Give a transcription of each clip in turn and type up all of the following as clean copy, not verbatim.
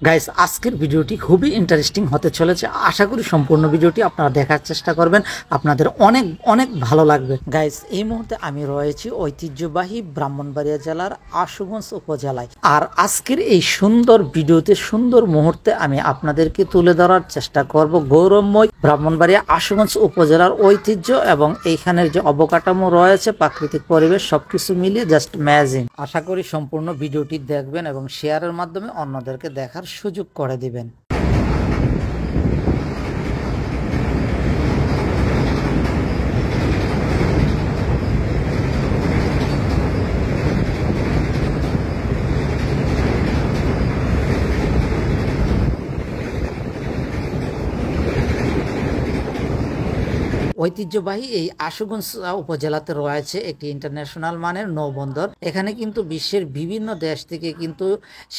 Guys, আজকের ভিডিওটি খুবই ইন্টারেস্টিং হতে চলেছে। আশা করি সম্পূর্ণ ভিডিওটি আপনারা দেখার চেষ্টা করবেন, আপনাদের অনেক অনেক ভালো লাগবে। গাইস, এই মুহূর্তে আমি রয়েছি ঐতিহ্যবাহী ব্রাহ্মণবাড়িয়া জেলার আশুগঞ্জ উপজেলায়। আর আজকের এই সুন্দর ভিডিওতে, সুন্দর মুহূর্তে আমি আপনাদেরকে তুলে ধরার চেষ্টা করব গৌরবময় ব্রাহ্মণবাড়িয়া আশুগঞ্জ উপজেলার ঐতিহ্য এবং এইখানের যে অবকাঠামো রয়েছে, প্রাকৃতিক পরিবেশ, সবকিছু মিলিয়ে জাস্ট ম্যাজিং। আশা করি সম্পূর্ণ ভিডিওটি দেখবেন এবং শেয়ারের মাধ্যমে অন্যদেরকে দেখার সুযোগ করে দিবেন। ঐতিহ্যবাহী এই আশুগঞ্জ উপজেলাতে রয়েছে একটি ইন্টারন্যাশনাল মানের নৌবন্দর। এখানে কিন্তু বিশ্বের বিভিন্ন দেশ থেকে কিন্তু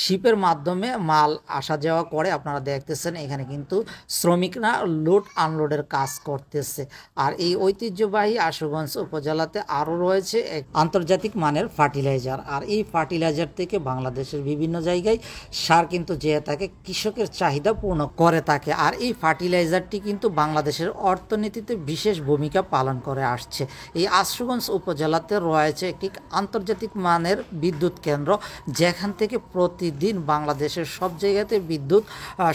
শিপের মাধ্যমে মাল আসা যাওয়া করে। আপনারা দেখতেছেন এখানে কিন্তু শ্রমিকরা লোড আনলোডের কাজ করতেছে। আর এই ঐতিহ্যবাহী আশুগঞ্জ উপজেলাতে আরও রয়েছে এক আন্তর্জাতিক মানের ফার্টিলাইজার। আর এই ফার্টিলাইজার থেকে বাংলাদেশের বিভিন্ন জায়গায় সার কিন্তু যেয়ে থাকে, কৃষকের চাহিদা পূর্ণ করে থাকে। আর এই ফার্টিলাইজারটি কিন্তু বাংলাদেশের অর্থনীতিতে বিশেষ ভূমিকা পালন করে আসছে। এই আশুগঞ্জ উপজেলাতে রয়েছে একটি আন্তর্জাতিক মানের বিদ্যুৎ কেন্দ্র, যেখান থেকে প্রতিদিন বাংলাদেশের সব জায়গাতে বিদ্যুৎ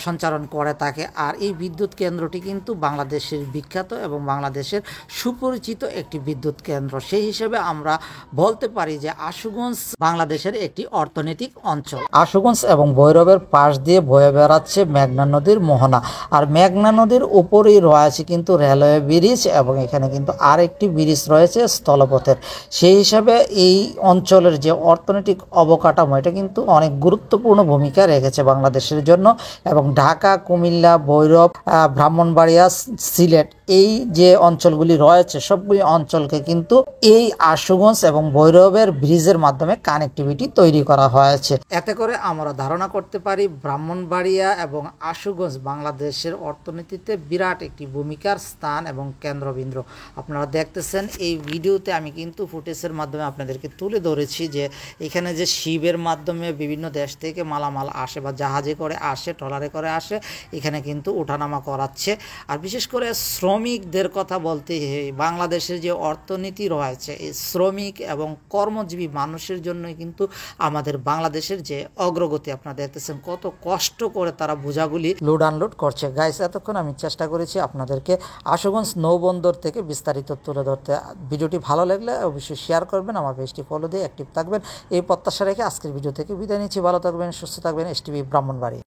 সঞ্চালন করে থাকে। আর এই বিদ্যুৎ কেন্দ্রটি কিন্তু বাংলাদেশের বিখ্যাত এবং বাংলাদেশের সুপরিচিত একটি বিদ্যুৎ কেন্দ্র। সেই হিসেবে আমরা বলতে পারি যে আশুগঞ্জ বাংলাদেশের একটি অর্থনৈতিক অঞ্চল। আশুগঞ্জ এবং ভৈরবের পাশ দিয়ে বয়ে বেড়াচ্ছে মেঘনা নদীর মোহনা। আর মেঘনা নদীর উপরেই রয়েছে কিন্তু রেলওয়ে ব্রিজ এবং এখানে কিন্তু আরেকটি ব্রিজ রয়েছে স্থলপথের। সেই হিসাবে এই অঞ্চলের যে অর্থনৈতিক অবকাঠামো, এটা কিন্তু অনেক গুরুত্বপূর্ণ ভূমিকা রেখেছে বাংলাদেশের জন্য। এবং ঢাকা, কুমিল্লা, ভৈরব, ব্রাহ্মণবাড়িয়া, সিলেট, এই যে অঞ্চলগুলি রয়েছে সবগুলি অঞ্চলকে কিন্তু এই আশুগঞ্জ এবং ভৈরবের ব্রিজের মাধ্যমে কানেক্টিভিটি তৈরি করা হয়েছে। এতে করে আমরা ধারণা করতে পারি ব্রাহ্মণবাড়িয়া এবং আশুগঞ্জ বাংলাদেশের অর্থনীতিতে বিরাট একটি ভূমিকার স্থান এবং কেন্দ্রবিন্দু। আপনারা দেখতেছেন এই ভিডিওতে আমি কিন্তু ফুটেজের মাধ্যমে আপনাদেরকে তুলে ধরেছি যে এখানে যে শিপের মাধ্যমে বিভিন্ন দেশ থেকে মালামাল আসে বা জাহাজে করে আসে, ট্রলারে করে আসে, এখানে কিন্তু ওঠানামা করাচ্ছে। আর বিশেষ করে শ্রমিকদের কথা বলতে, বাংলাদেশের যে অর্থনীতি রয়েছে, এই শ্রমিক এবং কর্মজীবী মানুষের জন্যই কিন্তু আমাদের বাংলাদেশের যে অগ্রগতি। আপনারা দেখতেছেন কত কষ্ট করে তারা বোঝাগুলি লোড আনলোড করছে। গাইস, এতক্ষণ আমি চেষ্টা করেছি আপনাদেরকে আশুগঞ্জ নৌবন্দর থেকে বিস্তারিত তুলে ধরতে। ভিডিওটি ভালো লাগলে অবশ্যই শেয়ার করবেন, আমার পেজটি ফলো দিয়ে অ্যাক্টিভ থাকবেন, এই প্রত্যাশা রেখে আজকের ভিডিও থেকে বিদায় নিচ্ছি। ভালো থাকবেন, সুস্থ থাকবেন। এসটিভি ব্রাহ্মণবাড়িয়া।